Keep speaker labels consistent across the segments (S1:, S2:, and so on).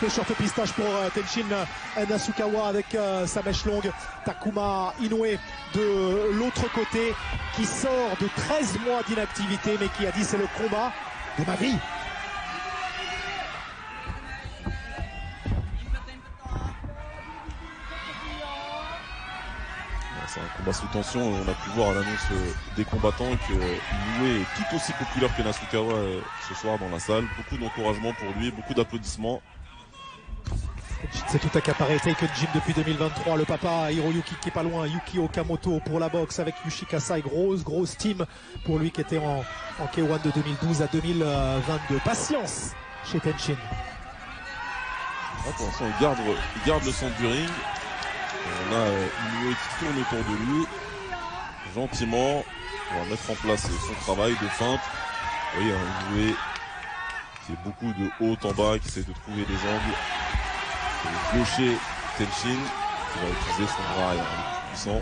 S1: Le short pistache pour Tenshin Nasukawa avec sa mèche longue. Takuma Inoue de l'autre côté qui sort de 13 mois d'inactivité mais qui a dit c'est le combat de ma vie.
S2: C'est un combat sous tension, on a pu voir à l'annonce des combattants que Inoue est tout aussi populaire que Nasukawa ce soir dans la salle. Beaucoup d'encouragement pour lui, beaucoup d'applaudissements.
S1: C'est tout accaparé, Taken Gym depuis 2023, le papa Hiroyuki qui est pas loin, Yuki Okamoto pour la boxe avec Yushi Kasai, grosse team pour lui qui était en K1 de 2012 à 2022. Patience chez Tenshin.
S2: Pour l'instant il garde le centre du ring. On a Inoue qui tourne autour de lui, gentiment, on va mettre en place son travail de feinte. Vous voyez, Inoue qui est beaucoup de haut en bas, qui essaie de trouver des angles. Et clocher Tenshin, qui va utiliser son bras arrière le plus puissant.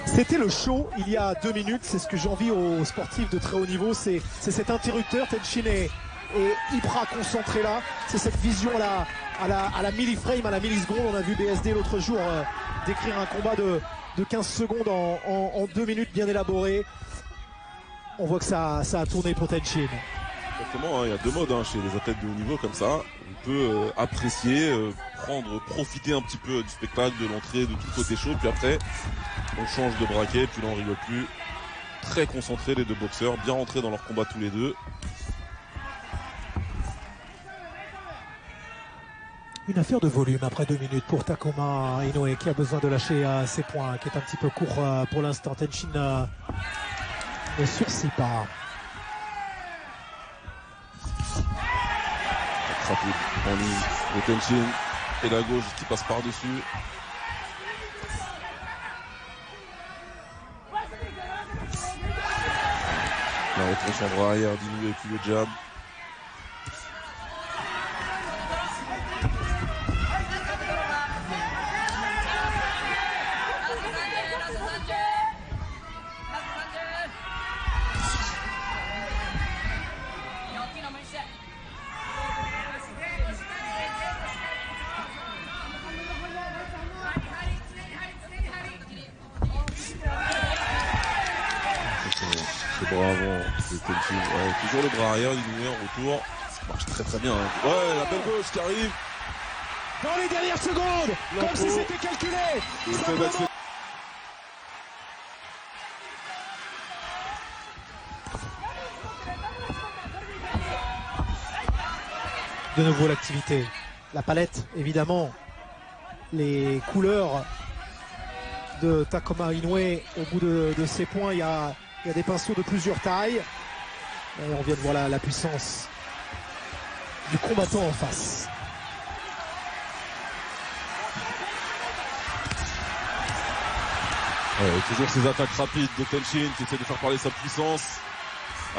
S1: C'était le show il y a 2 minutes, c'est ce que j'envie aux sportifs de très haut niveau, c'est cet interrupteur. Tenshin est hyper concentré là, c'est cette vision là à la milliframe, à la milliseconde. On a vu BSD l'autre jour décrire un combat de 15 secondes en 2 minutes bien élaboré. On voit que ça a tourné pour Tenshin.
S2: Exactement, il y a 2 modes chez les athlètes de haut niveau comme ça. On peut apprécier, profiter un petit peu du spectacle, de l'entrée, de tout le côté chaud, puis après on change de braquet, puis là on rigole plus. Très concentrés les 2 boxeurs, bien rentrés dans leur combat tous les 2.
S1: Une affaire de volume après 2 minutes pour Takuma Inoue qui a besoin de lâcher ses points, qui est un petit peu court pour l'instant. Tenshin ne sursit pas.
S2: Rapide en ligne de Tenshin et la gauche qui passe par-dessus. La retrousse en bras arrière d'Inoue et puis le jab. Le bras avant de Tenshin, toujours le bras arrière d'Inoue en retour. Ça marche très bien. Ouais, la belle gauche qui arrive.
S1: Dans les dernières secondes, comme si c'était calculé. De nouveau l'activité, la palette évidemment, les couleurs de Takuma Inoue au bout de ses points. Il y a des pinceaux de plusieurs tailles et on vient de voir la puissance du combattant en face.
S2: Toujours ces attaques rapides de Tenshin qui essaie de faire parler sa puissance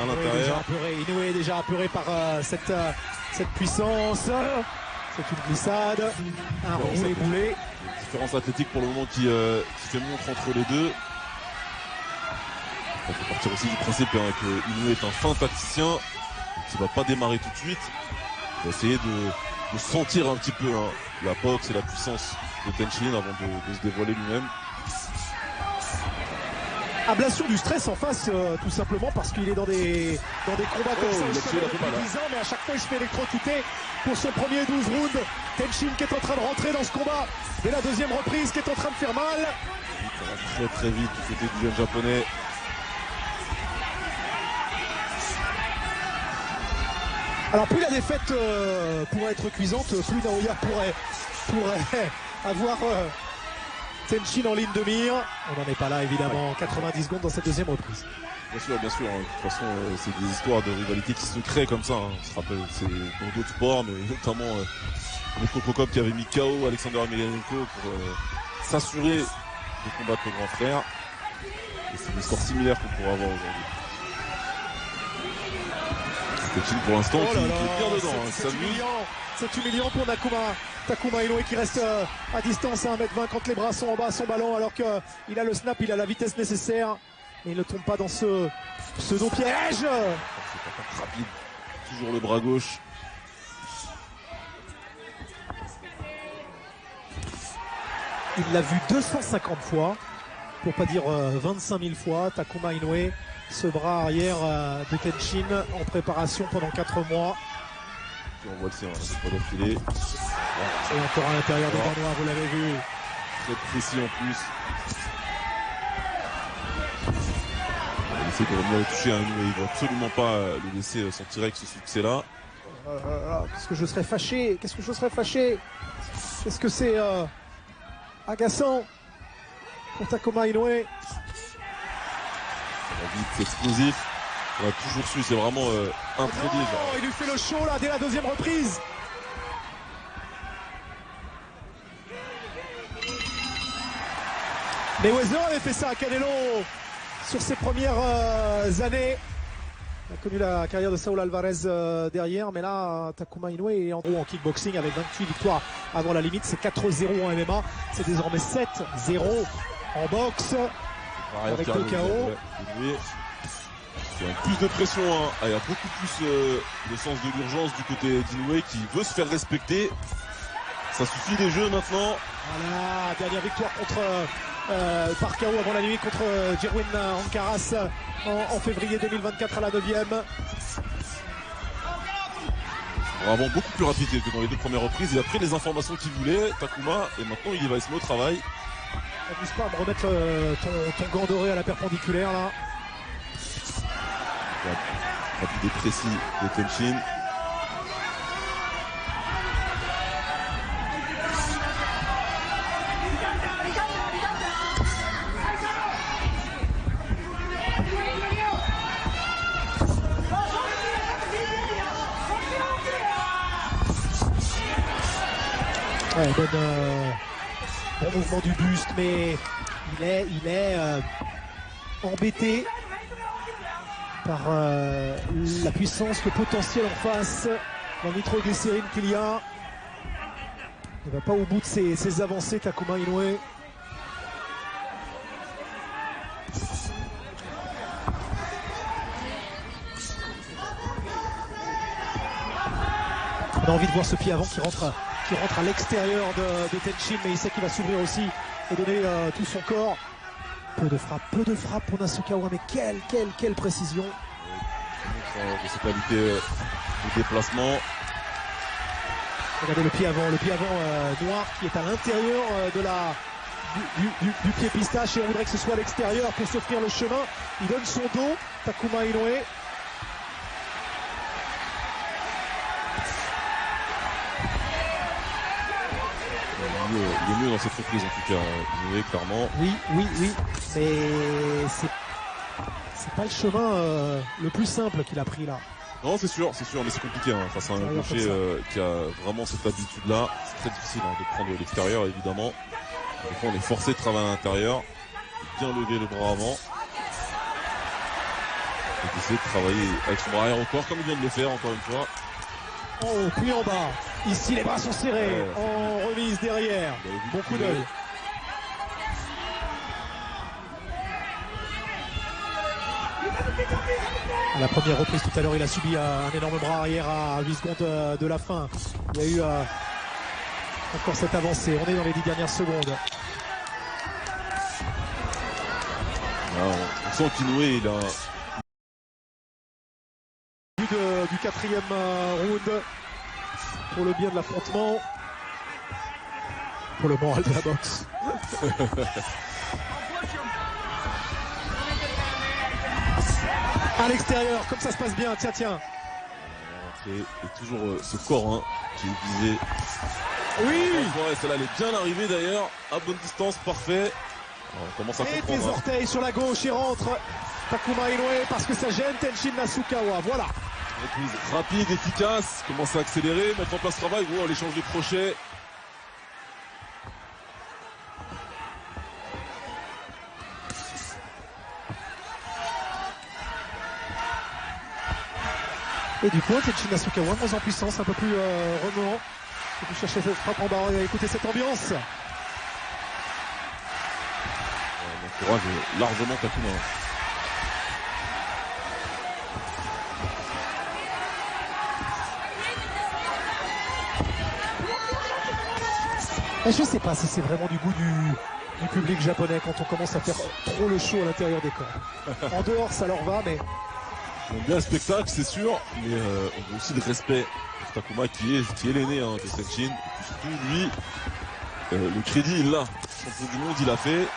S2: à l'intérieur.
S1: Inoue est déjà apeuré par cette puissance. C'est une glissade, un roulé-boulé.
S2: Différence athlétique pour le moment qui fait montre entre les deux. Il faut partir aussi du principe que Inoue est un fin tacticien qui ne va pas démarrer tout de suite. Il va essayer de sentir un petit peu la boxe et la puissance de Tenshin avant de se dévoiler lui-même.
S1: Ablation du stress en face, tout simplement parce qu'il est dans des combats comme ça depuis 10 ans, mais à chaque fois il se fait électrocuter pour son premier 12 rounds. Tenshin qui est en train de rentrer dans ce combat dès la 2e reprise, qui est en train de faire mal.
S2: Ça va très vite du côté du jeune japonais.
S1: Alors plus la défaite pourrait être cuisante, plus Naoya pourrait avoir Tenshin en ligne de mire. On n'en est pas là évidemment, 90 secondes dans cette 2e reprise.
S2: Bien sûr. De toute façon, c'est des histoires de rivalité qui se créent comme ça. On se rappelle, c'est dans d'autres sports, mais notamment Mirko Cro Cop qui avait mis KO Alexander Emelianenko pour s'assurer de combattre le grand frère. Et c'est des histoires similaires qu'on pourra avoir aujourd'hui. Tenshin pour l'instant
S1: Oh
S2: qui
S1: là
S2: est
S1: là,
S2: bien dedans. Hein,
S1: c'est humiliant pour Takuma Inoue qui reste à distance à 1m20 quand les bras sont en bas à son ballon alors qu'il a le snap, il a la vitesse nécessaire. Et il ne tombe pas dans ce pseudo-piège.
S2: C'est pas rapide. Toujours le bras gauche.
S1: Il l'a vu 250 fois, pour pas dire 25 000 fois. Takuma Inoue, ce bras arrière de Tenshin en préparation pendant 4 mois.
S2: Et on voit le sien, c'est pas d'affilée.
S1: Et encore à l'intérieur des dents noires, vous l'avez vu.
S2: Très précis en plus. Il essaie de revenir toucher un Inoue. Il ne va absolument pas le laisser sortir avec ce succès-là.
S1: Qu'est-ce que je serais fâché. Qu'est-ce que c'est agaçant pour Takuma Inoue.
S2: La vite, c'est explosif. On a toujours su, c'est vraiment un prodige.
S1: Il lui fait le show là dès la deuxième reprise. Mais Weser avait fait ça à Canelo sur ses premières années. Il a connu la carrière de Saul Alvarez derrière, mais là, Takuma Inoue est en gros en kickboxing avec 28 victoires avant la limite. C'est 4-0 en MMA. C'est désormais 7-0 en boxe. Avec 2 KO.
S2: Il y a plus de pression, hein. Il y a beaucoup plus de sens de l'urgence du côté d'Inoue qui veut se faire respecter. Ça suffit des jeux maintenant.
S1: Voilà, dernière victoire contre par KO avant la nuit contre Jerwin Ancaras en février 2024 à la 9e.
S2: Vraiment beaucoup plus rapide que dans les 2 premières reprises. Il a pris les informations qu'il voulait, Takuma, et maintenant il va se mettre au travail.
S1: N'abuse pas à me remettre ton gant doré à la perpendiculaire là.
S2: Rapide et précis de Tenshin.
S1: Ouais, bon mouvement du buste, mais il est embêté par la puissance, le potentiel en face, dans nitroglycérine qu'il y a. Il ne va pas au bout de ses avancées, Takuma Inoue. On a envie de voir ce pied avant qui rentre à l'extérieur de Tenshin, mais il sait qu'il va s'ouvrir aussi et donner tout son corps. Peu de frappe pour Nasukawa, mais quelle précision.
S2: De ses qualités de déplacement.
S1: Regardez le pied avant noir qui est à l'intérieur du pied pistache, et on voudrait que ce soit à l'extérieur pour s'offrir le chemin. Il donne son dos, Takuma Inoue.
S2: Il est mieux dans cette reprise en tout cas, Inoue, clairement.
S1: Oui, mais c'est pas le chemin le plus simple qu'il a pris là.
S2: Non, c'est sûr, mais c'est compliqué hein, face à un gaucher qui a vraiment cette habitude-là. C'est très difficile de prendre l'extérieur, évidemment. Des fois, on est forcé de travailler à l'intérieur, bien lever le bras avant, et d'essayer de travailler avec son bras arrière au corps, comme il vient de le faire, encore une fois.
S1: En haut, puis en bas. Ici, les bras sont serrés. En remise derrière. Bon coup d'œil. À la première reprise tout à l'heure, il a subi un énorme bras arrière à 8 secondes de la fin. Il y a eu encore cette avancée. On est dans les 10 dernières secondes.
S2: On sent qu'Inoue, il a...
S1: Du 4e round pour le bien de l'affrontement, pour le moral de la boxe. À l'extérieur, comme ça se passe bien, tiens.
S2: Et toujours ce corps hein, qui est visé.
S1: Oui.
S2: Celle-là, elle est bien arrivée d'ailleurs, à bonne distance, parfait. Alors, on commence à comprendre.
S1: Et des orteils sur la gauche, il rentre Takuma Inoue parce que ça gêne Tenshin Nasukawa. Voilà.
S2: Reprise rapide, efficace, commence à accélérer, mettre en place le travail, l'échange de crochets.
S1: Et du coup, Tenshin Nasukawa, moins en puissance, un peu plus remuant. Il peut chercher cette frappe en bas, écoutez cette ambiance.
S2: On encourage largement Takuma.
S1: Et je sais pas si c'est vraiment du goût du public japonais quand on commence à faire trop le show à l'intérieur des corps. En dehors, ça leur va, mais...
S2: On aime bien le spectacle, c'est sûr, mais on veut aussi le respect pour Takuma qui est l'aîné de Tenshin. Et puis surtout, lui, le crédit, il l'a. Champion du monde, il l'a fait.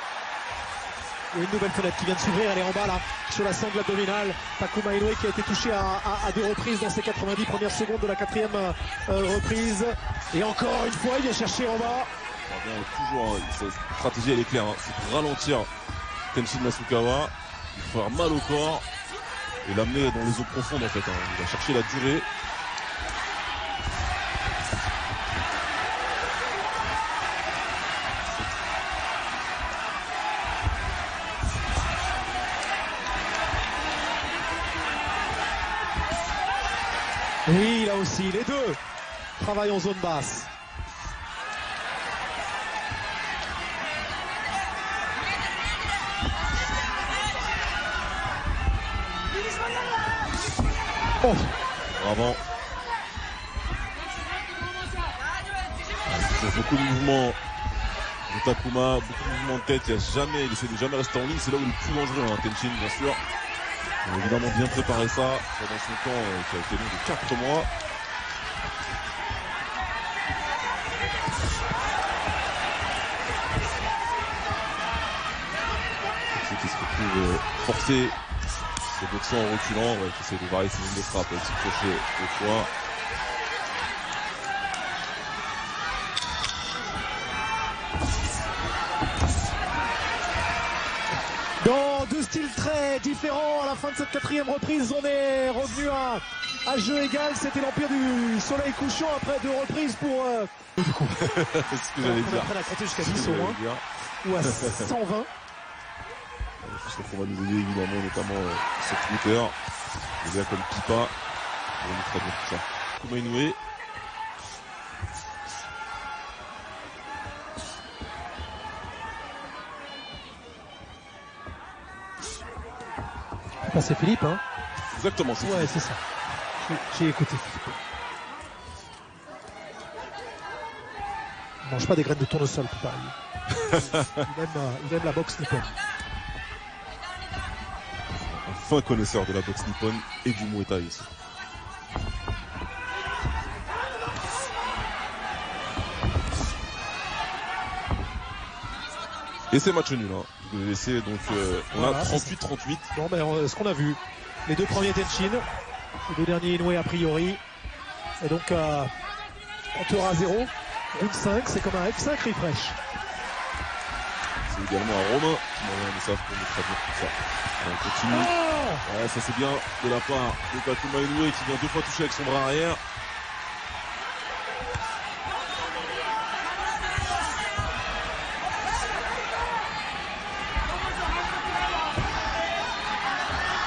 S1: Il y a une nouvelle fenêtre qui vient de s'ouvrir, elle est en bas là, sur la sangle abdominale. Takuma Inoue qui a été touché à 2 reprises dans ses 90 premières secondes de la 4e reprise. Et encore une fois, il vient chercher en bas.
S2: Toujours, sa stratégie elle est claire, c'est pour ralentir Tenshin Nasukawa, il faut faire mal au corps et l'amener dans les eaux profondes en fait. Il va chercher la durée.
S1: Oui, là aussi, les deux travaillent en zone basse. Oh.
S2: Bravo. Beaucoup de mouvements de Takuma, beaucoup de mouvements de tête, il essaie de jamais rester en ligne, c'est là où il est le plus dangereux, Tenshin bien sûr. Il a évidemment bien préparé ça pendant son temps qui a été long de 4 mois. C'est qui se retrouve forcé. C'est boxant en reculant, qui essaie de varier ses lignes de frappe, avec ses crochets au foie.
S1: Dans deux styles très différents, à la fin de cette 4e reprise, on est revenu à jeu égal. C'était l'Empire du Soleil couchant après 2 reprises pour... Du coup,
S2: c'est ce que j'allais dire.
S1: On est à compter jusqu'à 10 au moins, ou à 120.
S2: Puisqu'on va nous aider évidemment, notamment sur Twitter. Des gars comme Pipa, on va nous traduire tout ça. Takuma Inoue.
S1: Ah, c'est Philippe, hein?
S2: Exactement, c'est
S1: ouais, c'est ça. J'ai écouté Philippe. Il mange pas des graines de tournesol, tout pareil. Il aime la boxe nippone.
S2: Un fin connaisseur de la boxe nippone et du Muay Thai aussi. Et c'est match nul, hein. Donc on a 38-38.
S1: Bon, ben, ce qu'on a vu, les 2 premiers Tenshin, les 2 derniers Inoue a priori. Et donc, compteur à 0, round 5, c'est comme un F5 refresh.
S2: C'est également un Romain qui m'envoie un message pour nous traduire tout ça. On continue. Ouais, ça c'est bien de la part de Takuma Inoue qui vient 2 fois toucher avec son bras arrière.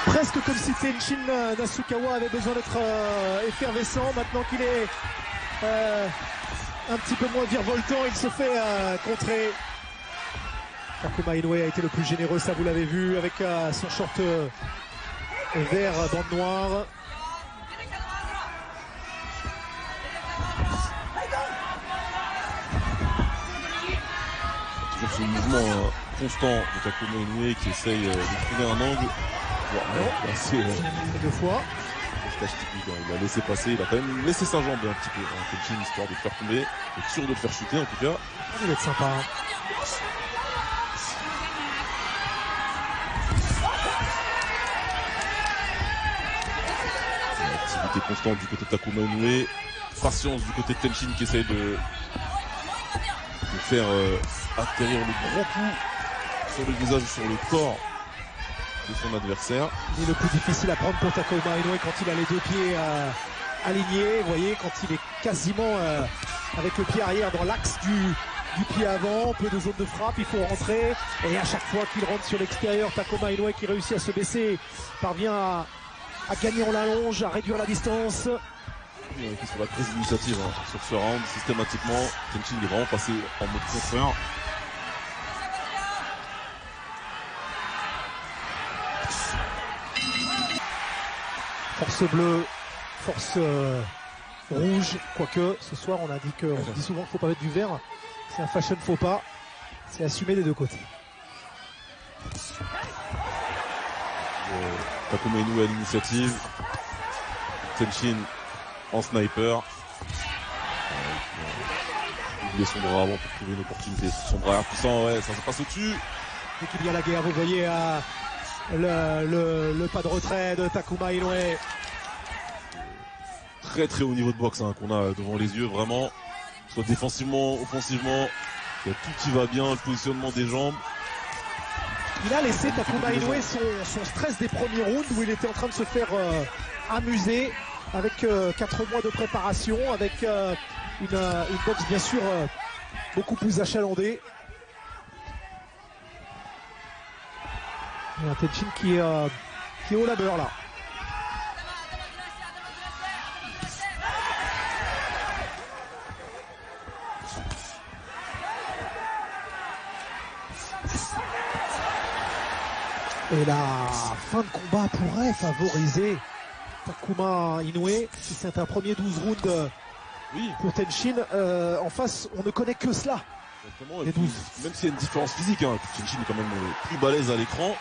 S1: Presque comme si Tenshin Nasukawa avait besoin d'être effervescent. Maintenant qu'il est un petit peu moins virevoltant, il se fait contrer. Takuma Inoue a été le plus généreux, ça vous l'avez vu, avec son short vert bande noire.
S2: Toujours ce mouvement constant de Takuma Inoue qui essaye de trouver un angle. C'est
S1: 2 fois.
S2: Il a laissé passer, il a quand même laissé sa jambe un petit peu en Tenshin, histoire de le faire tomber, être sûr de le faire chuter en tout cas.
S1: Il va être sympa.
S2: Activité constante du côté de Takuma Inoue, patience du côté de Tenshin qui essaye de faire atterrir le gros coup sur le visage ou sur le corps de son adversaire.
S1: Il est le plus difficile à prendre pour Takuma Inoue quand il a les 2 pieds alignés. Vous voyez, quand il est quasiment avec le pied arrière dans l'axe du pied avant, peu de zone de frappe, il faut rentrer. Et à chaque fois qu'il rentre sur l'extérieur, Takuma Inoue qui réussit à se baisser, parvient gagner en allonge, à réduire la distance.
S2: Qui est sur la prise d'initiative sur ce round systématiquement. Tenchin est vraiment passé en mode contreur.
S1: Force bleue, force rouge, quoique ce soir on dit souvent qu'il ne faut pas mettre du vert. C'est un fashion faux pas. C'est assumé des deux côtés.
S2: Takuma Inoue à l'initiative. Tenchin en sniper. Il oublie son bras avant pour trouver une opportunité. Son bras puissant, ouais, ça se passe au-dessus.
S1: Dès qu'il y a la guerre, vous voyez le pas de retrait de Takuma Inoue.
S2: Très très haut niveau de boxe qu'on a devant les yeux, vraiment. Soit défensivement, offensivement. Il y a tout qui va bien, le positionnement des jambes.
S1: Il a laissé Takuma Inoue son stress des premiers rounds où il était en train de se faire amuser avec 4 mois de préparation, avec une boxe bien sûr beaucoup plus achalandée. Il y a un Tenchin qui est au labeur là. Et la fin de combat pourrait favoriser Takuma Inoue. Si c'est un premier 12 rounds pour Tenchin, en face on ne connaît que cela.
S2: Exactement, et puis, même s'il y a une différence physique, Tenchin est quand même plus balèze à l'écran.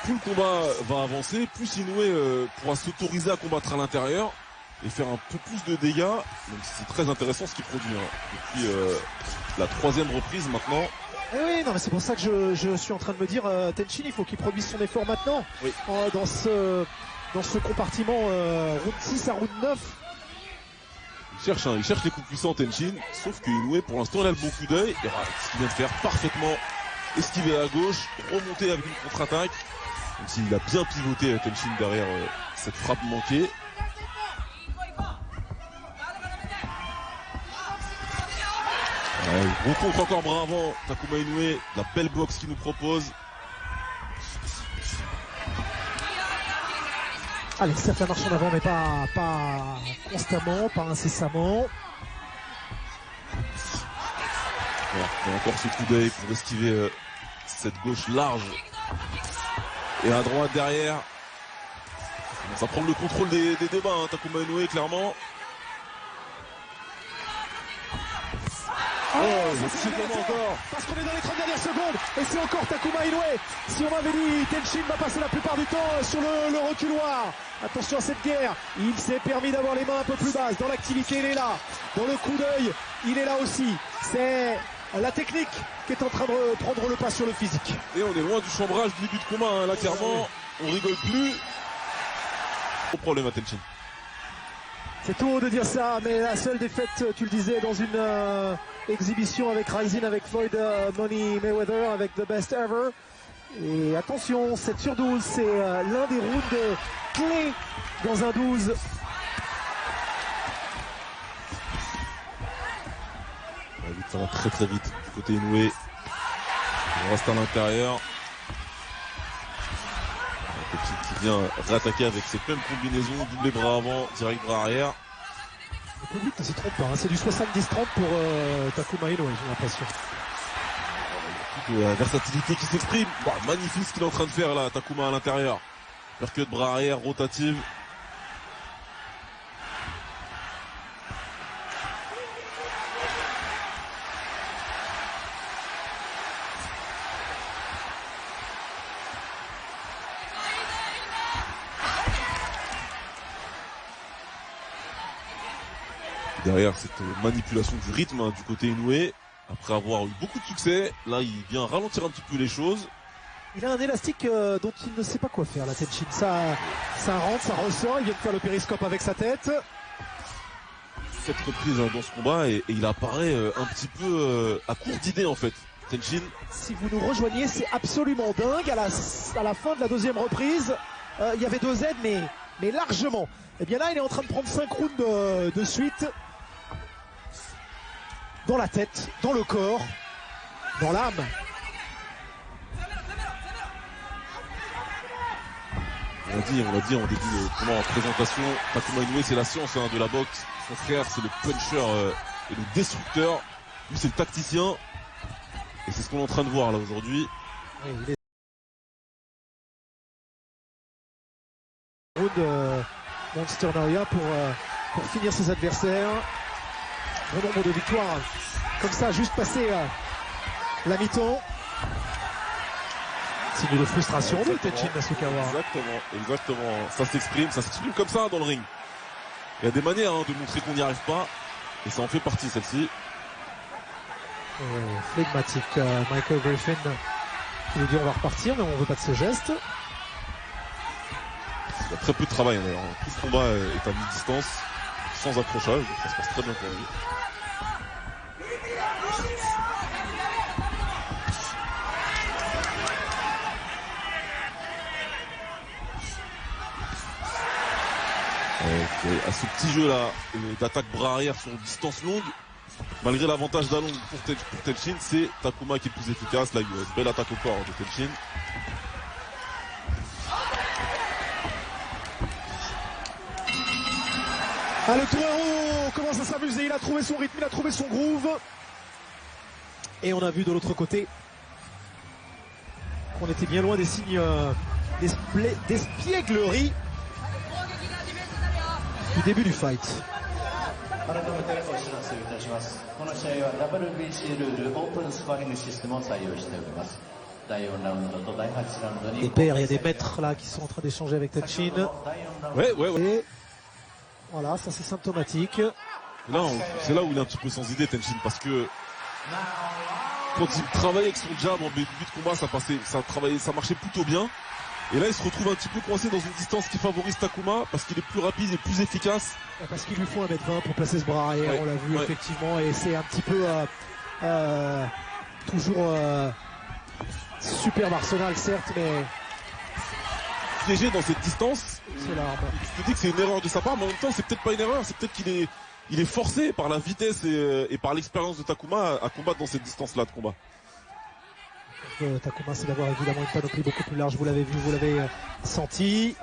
S2: Plus le combat va avancer, plus Inoue pourra s'autoriser à combattre à l'intérieur et faire un peu plus de dégâts. Donc c'est très intéressant ce qu'il produit. Depuis la 3e reprise maintenant.
S1: Eh oui, non, mais c'est pour ça que je suis en train de me dire, Tenchin, il faut qu'il produise son effort maintenant.
S2: Oui.
S1: Dans ce compartiment round 6 à round 9.
S2: Il cherche les coups puissants Tenchin, sauf que Inoue pour l'instant il a le bon coup d'œil. Ce qu'il vient de faire parfaitement, esquiver à gauche, remonter avec une contre-attaque. Même s'il a bien pivoté Tenchin derrière cette frappe manquée. Gros contre encore bras avant, Takuma Inoue, la belle boxe qu'il nous propose.
S1: Allez, certes la marche en avant, mais pas constamment, pas incessamment.
S2: Et encore ce coup d'œil pour esquiver cette gauche large. Et à droite derrière. Ça commence à prendre le contrôle des débats, Takuma Inoue clairement. C'est comment encore?
S1: Parce qu'on est dans les 30 dernières secondes et c'est encore Takuma Inoue. Si on m'avait dit Tenchin va passer la plupart du temps sur le reculoir. Attention à cette guerre. Il s'est permis d'avoir les mains un peu plus basses. Dans l'activité, il est là. Dans le coup d'œil, il est là aussi. C'est la technique qui est en train de prendre le pas sur le physique.
S2: Et on est loin du chambrage du début de combat. Là, clairement, on rigole plus. Gros problème à Tenchin.
S1: C'est tôt de dire ça, mais la seule défaite, tu le disais, dans une exhibition avec Rizin, avec Floyd Money Mayweather, avec The Best Ever. Et attention, 7 sur 12, c'est l'un des rounds clés dans un 12.
S2: Ça va très très vite du côté Inoue. On reste à l'intérieur. Qui vient réattaquer avec ses mêmes combinaisons, doublé bras avant, direct bras arrière.
S1: Le public ne s'y trompe pas, c'est du 70-30 pour Takuma Inoue, j'ai l'impression.
S2: La versatilité qui s'exprime. Magnifique ce qu'il est en train de faire là, Takuma à l'intérieur. Percute bras arrière, rotative. Derrière cette manipulation du rythme du côté Inoue, après avoir eu beaucoup de succès, là il vient ralentir un petit peu les choses.
S1: Il a un élastique dont il ne sait pas quoi faire, la Tenchin. Ça rentre, ça ressort, il vient de faire le périscope avec sa tête.
S2: 7 reprises dans ce combat et il apparaît un petit peu à court d'idées en fait, Tenchin.
S1: Si vous nous rejoignez, c'est absolument dingue. À la fin de la 2e reprise, il y avait 2 aides, mais largement. Et bien là, il est en train de prendre 5 rounds de suite. Dans la tête, dans le corps, dans l'âme.
S2: On l'a dit en début de présentation, Takuma Inoue c'est la science de la boxe. Son frère c'est le puncher et le destructeur. Lui c'est le tacticien. Et c'est ce qu'on est en train de voir là aujourd'hui.
S1: Oui, Monster Naoya pour finir ses adversaires. Bon nombre de victoires comme ça, juste passer la mi-temps. Signe de frustration de Tenshin Nasukawa.
S2: Exactement. Ça s'exprime comme ça dans le ring. Il y a des manières de montrer qu'on n'y arrive pas. Et ça en fait partie celle-ci.
S1: Flegmatique, Michael Griffin qui lui dit on va repartir mais on veut pas de ce geste.
S2: Il y a très peu de travail d'ailleurs. Tout ce combat est à mi-distance, sans accrochage, ça se passe très bien pour lui. À ce petit jeu là d'attaque bras arrière sur une distance longue, malgré l'avantage d'allong pour Tenshin, c'est Takuma qui est plus efficace. Là il y a une belle attaque au corps de Tenshin.
S1: Ah, le Torero commence à s'amuser, il a trouvé son rythme, il a trouvé son groove. Et on a vu de l'autre côté qu'on était bien loin des signes d'espièglerie du début du fight. Des pairs, il y a des maîtres là qui sont en train d'échanger avec Tenshin.
S2: Ouais.
S1: Et voilà, ça c'est symptomatique.
S2: Là, c'est là où il est un petit peu sans idée Tenshin, parce que quand il travaillait avec son jab en début de combat, ça marchait plutôt bien. Et là, il se retrouve un petit peu coincé dans une distance qui favorise Takuma parce qu'il est plus rapide et plus efficace.
S1: Parce qu'il lui faut 1m20 pour placer ce bras arrière, on l'a vu effectivement, et c'est un petit peu toujours super Arsenal certes, mais
S2: piégé dans cette distance.
S1: C'est l'arme.
S2: Tu te dis que c'est une erreur de sa part, mais en même temps, c'est peut-être pas une erreur, c'est peut-être qu'il est forcé par la vitesse et par l'expérience de Takuma à combattre dans cette distance-là de combat.
S1: Takuma, c'est d'avoir évidemment une panoplie beaucoup plus large, vous l'avez vu, vous l'avez senti.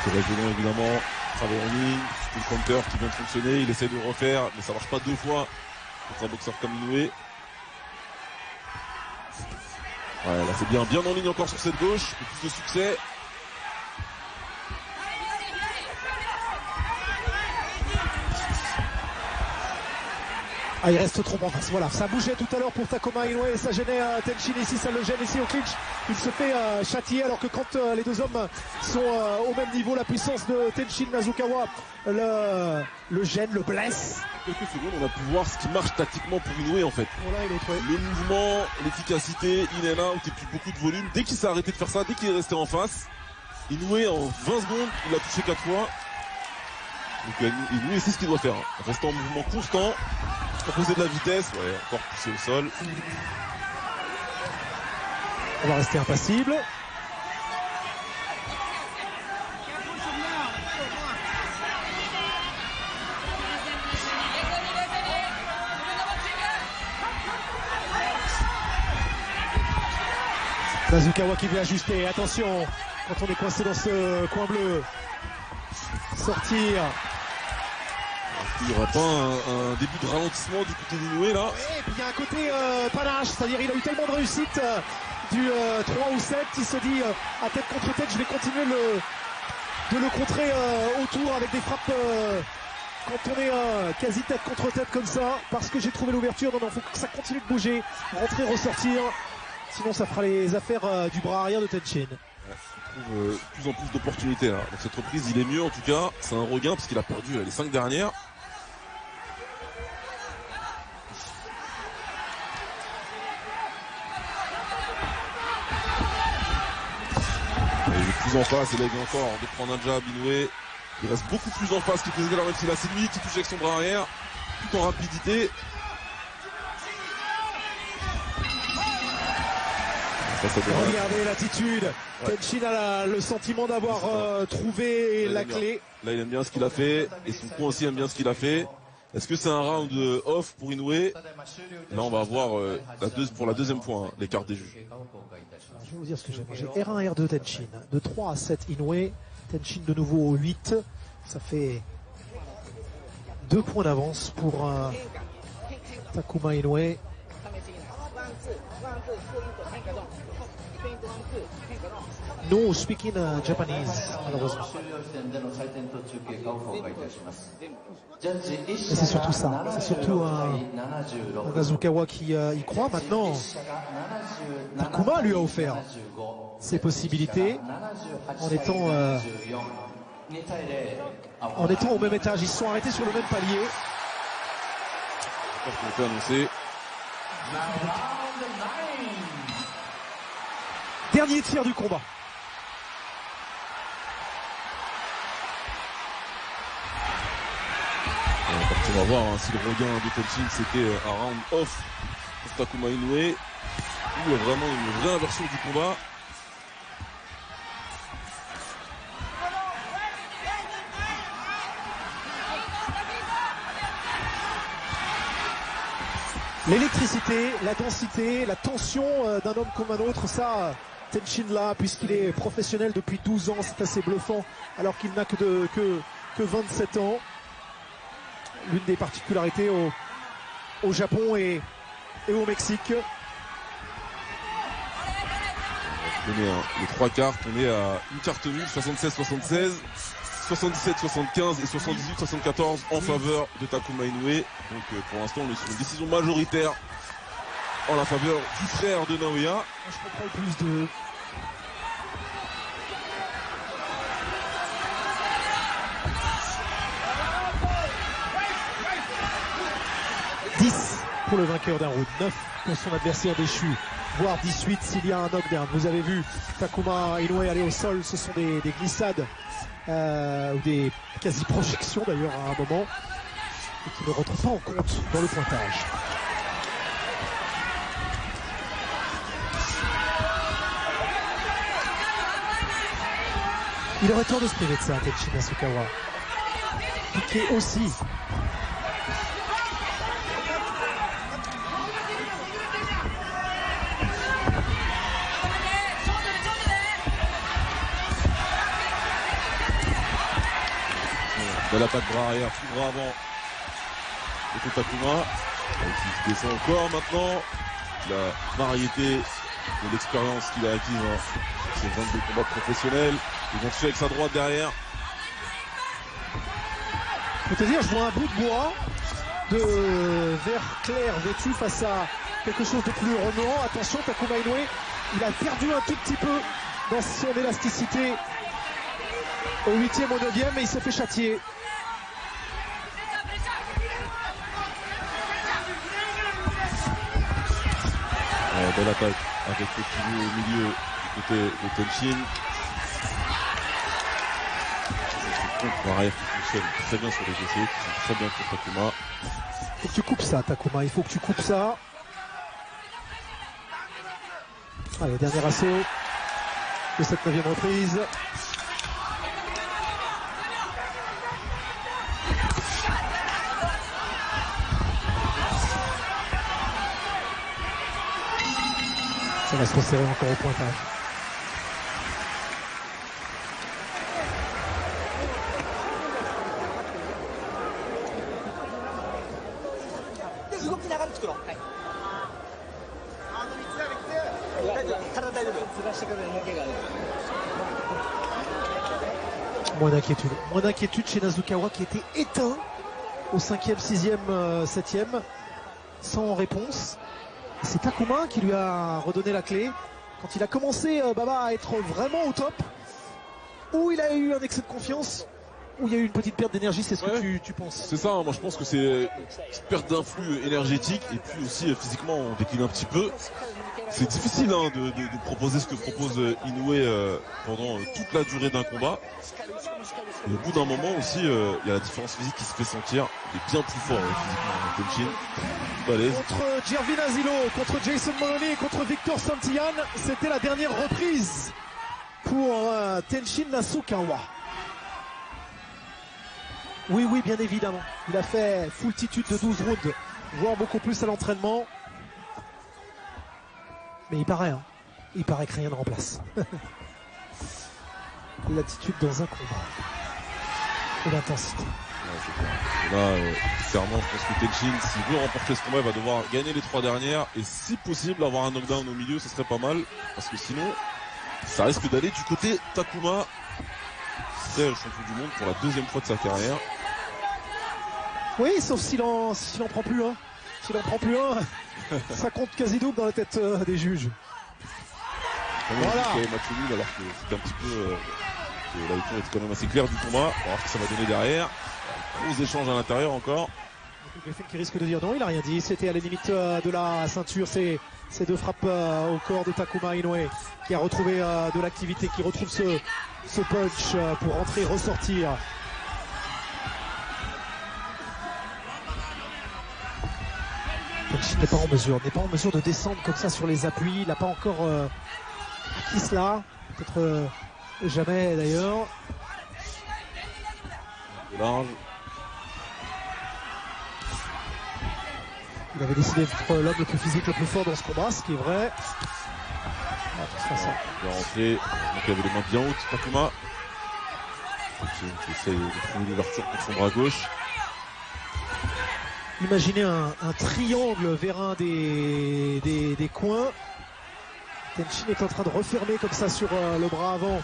S2: C'est régional évidemment, travail en ligne, c'est le counter qui vient de fonctionner, il essaie de refaire, mais ça marche pas deux fois contre un boxeur comme Inoue. Ouais, là c'est bien en ligne encore sur cette gauche, plus de succès.
S1: Ah, il reste trop en face, voilà, ça bougeait tout à l'heure pour Takuma Inoue et ça gênait Tenshin ici, ça le gêne ici au clinch. Il se fait châtier alors que quand les deux hommes sont au même niveau, la puissance de Tenshin Nasukawa le gêne, le blesse.
S2: Quelques secondes, on a pu voir ce qui marche tactiquement pour Inoue en fait.
S1: Pour l'un et l'autre, ouais.
S2: Le mouvement, l'efficacité, in and out et puis beaucoup de volume. Dès qu'il s'est arrêté de faire ça, dès qu'il est resté en face, Inoue en 20 secondes, il a touché 4 fois. Donc Inoue c'est ce qu'il doit faire, hein. Rester en mouvement constant, proposer de la vitesse, ouais, encore pousser au sol.
S1: On va rester impassible. Nasukawa qui veut ajuster, attention, quand on est coincé dans ce coin bleu, sortir.
S2: Il n'y aura pas un début de ralentissement du côté d'Inoue là.
S1: Et puis il y a un côté panache, c'est-à-dire il a eu tellement de réussite du 3 ou 7, il se dit à tête contre tête, je vais continuer de le contrer autour avec des frappes quand on est quasi tête contre tête comme ça, parce que j'ai trouvé l'ouverture. Non, faut que ça continue de bouger, rentrer, ressortir, sinon ça fera les affaires du bras arrière de Tenshin.
S2: Il trouve de plus en plus d'opportunités là. Donc cette reprise, il est mieux en tout cas, c'est un regain parce qu'il a perdu les 5 dernières. Il est plus en face, et là il vient encore de prendre un jab, Inoue. Il reste beaucoup plus en face qu'il faisait là, même si là c'est lui qui touche avec son bras arrière, tout en rapidité.
S1: Regardez l'attitude. Tenshin a le sentiment d'avoir trouvé la clé.
S2: Là, il aime bien ce qu'il a fait. Et son coin aussi aime bien ce qu'il a fait. Est-ce que c'est un round off pour Inoue? Là, on va voir pour la deuxième fois hein, les cartes des juges.
S1: Je vais vous dire ce que j'ai. J'ai R1, R2 Tenshin. De 3 à 7 Inoue. Tenshin de nouveau au 8. Ça fait 2 points d'avance pour Takuma Inoue. No speaking Japanese, malheureusement. Et c'est surtout ça. C'est surtout un Nasukawa qui y croit maintenant. Takuma lui a offert ses possibilités en étant au même étage. Ils se sont arrêtés sur le même palier.
S2: Je pense qu'on peut annoncer.
S1: Dernier tir du combat.
S2: On va voir hein, si le regain de Tenshin c'était un round off pour Takuma Inoue ou vraiment une vraie inversion du combat.
S1: L'électricité, la densité, la tension d'un homme comme un autre, ça, Tenshin là, puisqu'il est professionnel depuis 12 ans, c'est assez bluffant, alors qu'il n'a que 27 ans. L'une des particularités au Japon et au Mexique.
S2: Les 3 cartes, on est à une carte nulle, 76-76, 77-75 et 78-74 en faveur de Takuma Inoue. Donc pour l'instant on est sur une décision majoritaire en la faveur du frère de Naoya.
S1: Je comprends le plus de... pour le vainqueur d'un round, 9 pour son adversaire déchu, voire 18 s'il y a un knockdown. Vous avez vu Takuma Inoue aller au sol, ce sont des glissades ou des quasi-projections d'ailleurs à un moment, et qui ne rentrent pas en compte dans le pointage. Il aurait tort de se priver de ça, Tenshin Nasukawa. Piqué aussi.
S2: Belle attaque bras arrière, tout bras avant de Takuma, qui descend encore maintenant. La variété de l'expérience qu'il a acquise dans ses 22 combats professionnels. Il vont tuer avec sa droite derrière.
S1: Je peux te dire, je vois un bout de bois de verre clair vêtu face à quelque chose de plus remuant. Attention, Takuma Inoue, il a perdu un tout petit peu dans son élasticité au 8e, au 9e, et il s'est fait châtier.
S2: Belle attaque avec le pilier au milieu du côté de Tenshin. C'est arrière qui fonctionne très bien sur les essais, qui sont très bien pour Takuma.
S1: Il faut que tu coupes ça, Takuma, il faut que tu coupes ça. Allez, dernier assaut de cette 9e reprise. Ça va se resserrer encore au pointage. Moins d'inquiétude chez Nasukawa qui était éteint au 5e, 6e, 7e, sans réponse. C'est Takuma qui lui a redonné la clé. Quand il a commencé Baba à être vraiment au top, où il a eu un excès de confiance, où il y a eu une petite perte d'énergie, c'est ce que tu penses?
S2: C'est ça, moi je pense que c'est une perte d'influx énergétique et puis aussi physiquement on décline un petit peu. C'est difficile hein, de proposer ce que propose Inoue pendant toute la durée d'un combat. Et au bout d'un moment aussi, il y a la différence physique qui se fait sentir. Il est bien plus fort physiquement, Tenchin.
S1: Contre Gervin Asilo, contre Jason Moloney, contre Victor Santillan, c'était la dernière reprise pour Tenshin Nasukawa. Oui, bien évidemment. Il a fait foultitude de 12 rounds, voire beaucoup plus à l'entraînement. Mais il paraît que rien ne remplace. L'attitude dans un combat. Et l'intensité.
S2: Ouais, là, clairement, je pense que Tenshin, s'il veut remporter ce combat, il va devoir gagner les 3 dernières. Et si possible, avoir un knockdown au milieu, ce serait pas mal. Parce que sinon, ça risque d'aller du côté Takuma. C'est le champion du monde pour la 2e fois de sa carrière.
S1: Oui, sauf s'il en prend plus un. S'il en prend plus un, ça compte quasi double dans la tête des juges.
S2: Voilà. Match nul alors que c'était un petit peu... la victoire était quand même assez claire du combat. On va voir ce que ça va donner derrière. Gros échanges à l'intérieur encore.
S1: Griffin qui risque de dire non, il n'a rien dit. C'était à la limite de la ceinture. Ces 2 frappes au corps de Takuma Inoue qui a retrouvé de l'activité, qui retrouve ce punch pour rentrer et ressortir. Tenshin n'est pas en mesure de descendre comme ça sur les appuis. Il n'a pas encore acquis cela. Peut-être jamais d'ailleurs.
S2: Large.
S1: Il avait décidé d'être l'homme le plus physique, le plus fort dans ce combat, ce qui est vrai.
S2: Il va rentrer. Donc il avait les mains bien hautes, Takuma. Qui essaye de trouver l'ouverture pour son bras gauche.
S1: Imaginez un triangle vers un des coins. Tenshin est en train de refermer comme ça sur le bras avant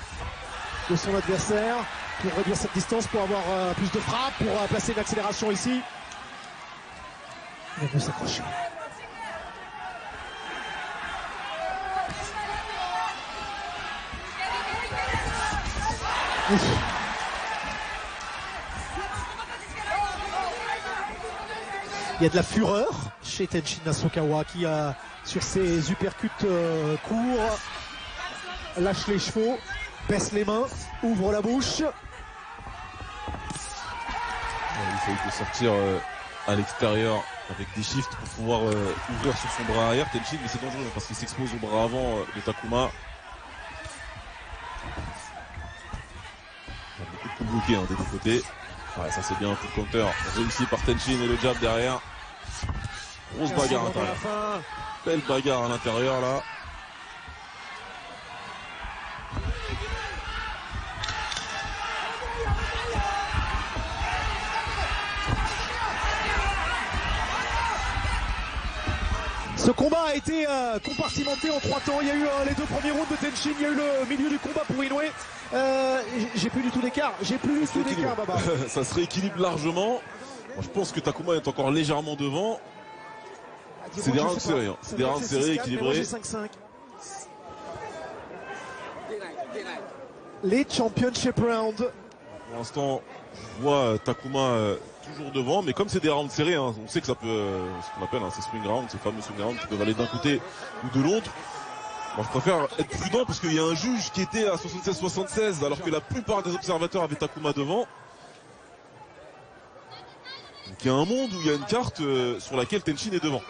S1: de son adversaire pour réduire cette distance, pour avoir plus de frappe, pour placer une accélération ici. Il va s'accrocher. Il y a de la fureur chez Tenshin Nasukawa qui a sur ses uppercuts courts lâche les chevaux, baisse les mains, ouvre la bouche.
S2: Il faut sortir à l'extérieur avec des shifts pour pouvoir ouvrir sur son bras arrière Tenshin, mais c'est dangereux parce qu'il s'expose au bras avant de Takuma. Il y a beaucoup de coups bloqués des deux côtés. Ouais, ça c'est bien un coup de counter réussi par Tenshin et le jab derrière. Grosse bagarre à l'intérieur. Belle bagarre à l'intérieur là.
S1: Ce combat a été compartimenté en 3 temps. Il y a eu les 2 premiers rounds de Tenshin, il y a eu le milieu du combat pour Inoue. J'ai plus du tout d'écart. Baba.
S2: Ça se rééquilibre largement. Moi, je pense que Takuma est encore légèrement devant. C'est des rounds serrés. C'est des rounds serrés, équilibrés.
S1: Les championship rounds.
S2: Pour l'instant, je vois Takuma toujours devant, mais comme c'est des rounds serrés, on sait que ça peut, ce qu'on appelle ces swing rounds, ces fameux swing rounds qui peuvent aller d'un côté ou de l'autre. Moi, je préfère être prudent parce qu'il y a un juge qui était à 76-76 alors que la plupart des observateurs avaient Takuma devant. Donc il y a un monde où il y a une carte sur laquelle Tenshin est devant.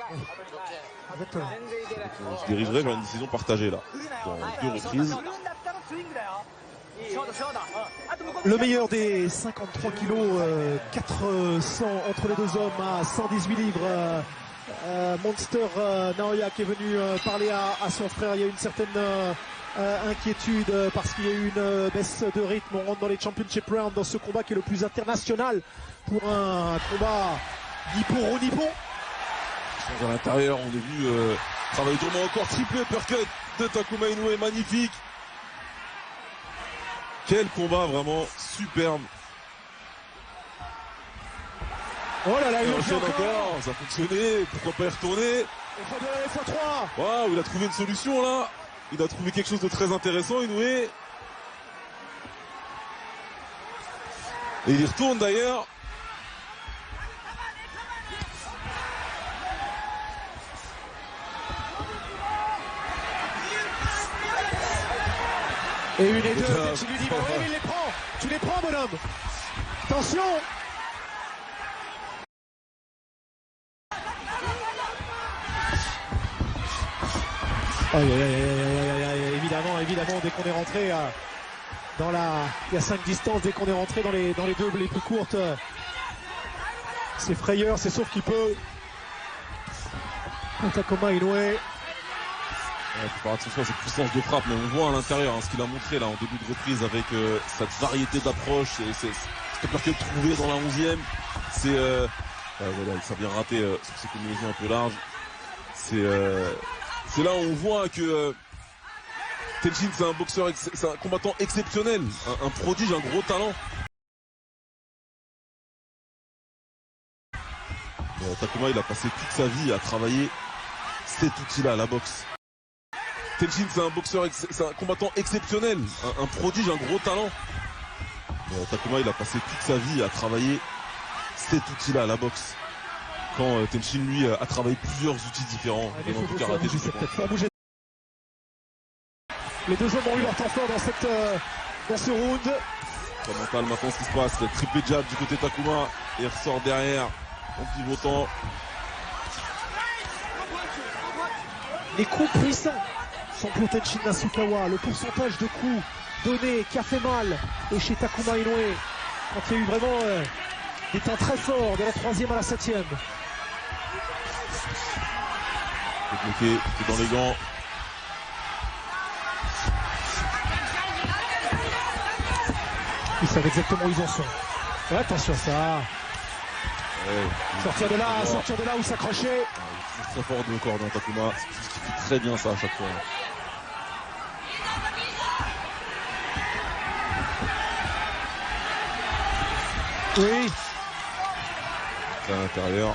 S2: On se dirigerait vers une décision partagée là, dans 2 reprises.
S1: Le meilleur des 53 kilos, 400 entre les 2 hommes à 118 livres. Monster Naoya qui est venu parler à son frère. Il y a une certaine inquiétude parce qu'il y a eu une baisse de rythme. On rentre dans les championship rounds dans ce combat qui est le plus international pour un combat nippon.
S2: À l'intérieur, on a vu travail tournant encore, triplé uppercut de Takuma Inoue, magnifique. Quel combat vraiment superbe.
S1: Oh là là, il
S2: enchaîne encore, ça a fonctionné, pourquoi pas y retourner.
S1: X2, X3.
S2: Waouh, il a trouvé une solution là. Il a trouvé quelque chose de très intéressant, Inoue. Et il y retourne d'ailleurs.
S1: Et une et deux, tu lui dis, bah ouais, il les prend. Tu les prends, bonhomme. Attention. Évidemment, dès qu'on est rentré dans il y a 5 distances, dès qu'on est rentré dans les deux les plus courtes, c'est frayeur, c'est sauf qu'il peut. Takuma Inoue.
S2: Il faut faire attention à cette puissance de frappe, mais on voit à l'intérieur ce qu'il a montré là en début de reprise avec cette variété d'approches, cette percute trouvée dans la 11e. Voilà, ça vient rater sur ces combinaisons un peu larges. C'est là où on voit que Tenshin, c'est un boxeur, c'est un combattant exceptionnel, un prodige, un gros talent. Takuma, il a passé toute sa vie à travailler cet outil-là, la boxe. Tenshin, c'est un boxeur, c'est un combattant exceptionnel, un prodige, un gros talent. Takuma, il a passé toute sa vie à travailler cet outil-là, la boxe. Quand Tenshin, lui, a travaillé plusieurs outils différents.
S1: Il faut bouger. Les deux hommes ont eu leur temps fort dans ce round.
S2: Pas mental maintenant ce qui se passe. Triple jab du côté de Takuma. Et il ressort derrière en pivotant.
S1: Les coups puissants sont pour Tenshin Nasukawa. Le pourcentage de coups donnés qui a fait mal est chez Takuma Inoue. Quand il y a eu vraiment des temps très forts de la 3e à la 7e.
S2: Bloqué, c'est dans les gants.
S1: Ils savent exactement où ils en sont. Ouais, attention à ça. Ouais, sortir de là ou s'accrocher.
S2: C'est très fort de corps dans Takuma. Il fait très bien ça à chaque fois.
S1: Oui.
S2: C'est à l'intérieur.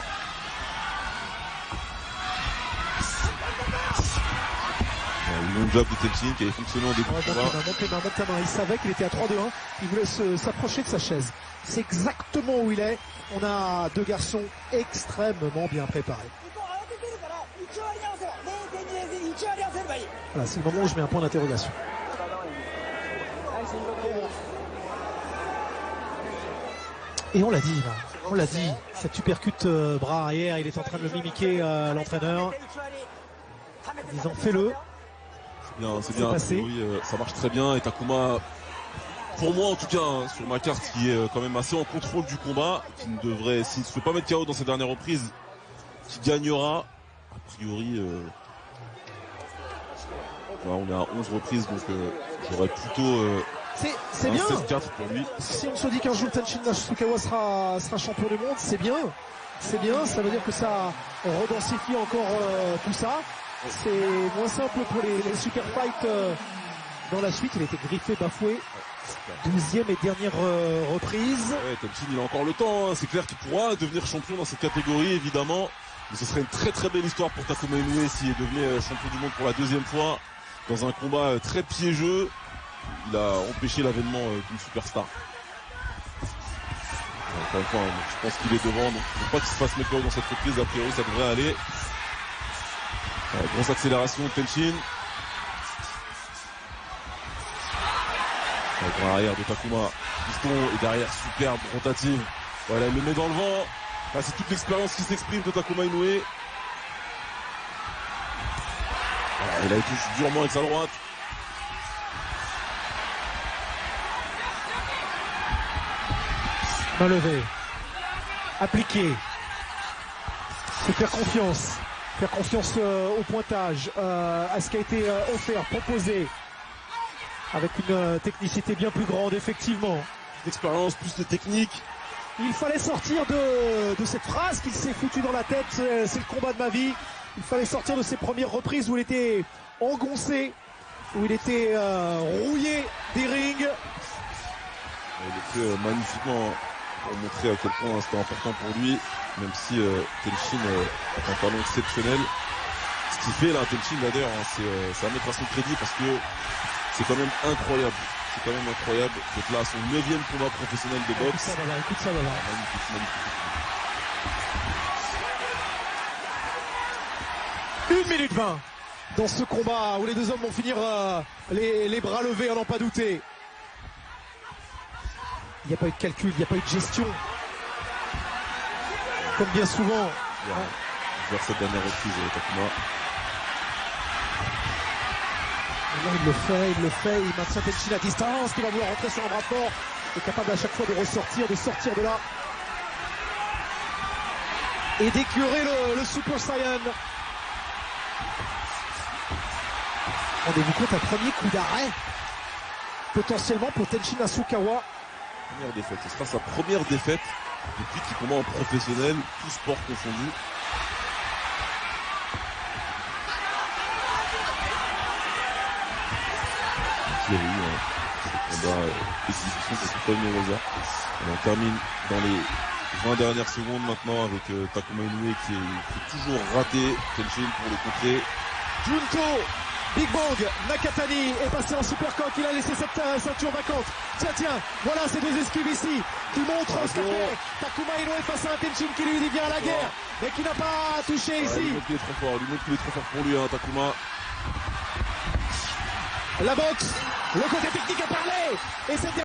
S2: Le long jab de Tenshin qui avait fonctionné en début de combat.
S1: Il savait qu'il était à 3-2-1. Il voulait s'approcher de sa chaise. C'est exactement où il est. On a deux garçons extrêmement bien préparés. Voilà, c'est le moment où je mets un point d'interrogation. Et on l'a dit, là. Cette uppercut bras arrière, il est en train de le mimiquer l'entraîneur. En disant fais-le.
S2: C'est bien, oui, ça marche très bien. Et Takuma, pour moi en tout cas, sur ma carte, qui est quand même assez en contrôle du combat, qui ne devrait, s'il ne se fait pas mettre KO dans ses dernières reprises, qui gagnera. A priori, on est à 11 reprises, donc j'aurais plutôt
S1: c'est bien.
S2: 7-4 pour lui.
S1: Si on se dit qu'un jour Tenshin Nasukawa sera champion du monde, c'est bien. C'est bien, ça veut dire que ça redensifie encore tout ça. C'est moins simple pour les super fights dans la suite. Il a été griffé, bafoué. 12e et dernière reprise.
S2: Ouais, Tenshin, il a encore le temps. C'est clair qu'il pourra devenir champion dans cette catégorie, évidemment. Mais ce serait une très très belle histoire pour Takuma Inoue s'il devenait champion du monde pour la 2e fois. Dans un combat très piégeux. Il a empêché l'avènement d'une superstar. Encore une fois, je pense qu'il est devant. Donc il ne faut pas qu'il se fasse mettre dans cette reprise. A priori, ça devrait aller. Grosse accélération de Tenshin. Bras arrière de Takuma. Piston et derrière, superbe rotative. Voilà, il le met dans le vent. Là, c'est toute l'expérience qui s'exprime de Takuma Inoue. Voilà, il a été durement avec sa droite.
S1: Main levée. Appliqué. Se faire confiance. Faire confiance au pointage, à ce qui a été offert, proposé, avec une technicité bien plus grande, effectivement.
S2: D'expérience, plus de technique.
S1: Il fallait sortir de cette phrase qu'il s'est foutu dans la tête, c'est le combat de ma vie. Il fallait sortir de ses premières reprises où il était engoncé, où il était rouillé des rings.
S2: Il est fait magnifiquement pour montrer à quel point c'était important pour lui. Même si Tenshin a un talent exceptionnel. Ce qu'il fait là, Tenshin d'ailleurs, c'est à mettre à son crédit parce que c'est quand même incroyable. C'est quand même incroyable d'être là à son 9e combat professionnel de boxe.
S1: Écoute ça, voilà.
S2: Magnifique.
S1: 1 minute 20. dans ce combat où les deux hommes vont finir les bras levés à n'en pas douter. Il n'y a pas eu de calcul, il n'y a pas eu de gestion. Comme bien souvent.
S2: Vers cette dernière reprise, Takuma.
S1: Là, il le fait, il maintient Tenshin à distance, qui va vouloir rentrer sur un bras fort, est capable à chaque fois de ressortir, de sortir de là. Et d'éclairer le Super Saiyan. Rendez-vous compte, un premier coup d'arrêt, potentiellement pour Tenshin Asukawa.
S2: Première défaite, ce sera sa première défaite depuis qu'il combat en professionnel, tout sport confondu. Il y a eu ce combat d'exhibition contre Paul Morosa. On termine dans les 20 dernières secondes maintenant avec Takuma Inoue qui est toujours raté. Tenshin pour le contrer.
S1: Junto Big Bang Nakatani est passé en super coq, il a laissé cette ceinture vacante. Tiens, voilà ces deux esquives ici qui montrent ce qu'a fait Takuma Inoue face à un Tenshin qui lui dit bien à la guerre, mais qui n'a pas touché ici.
S2: Il montre qu'il est trop fort, il est trop fort pour lui, Takuma.
S1: La boxe, le côté technique a parlé, et c'était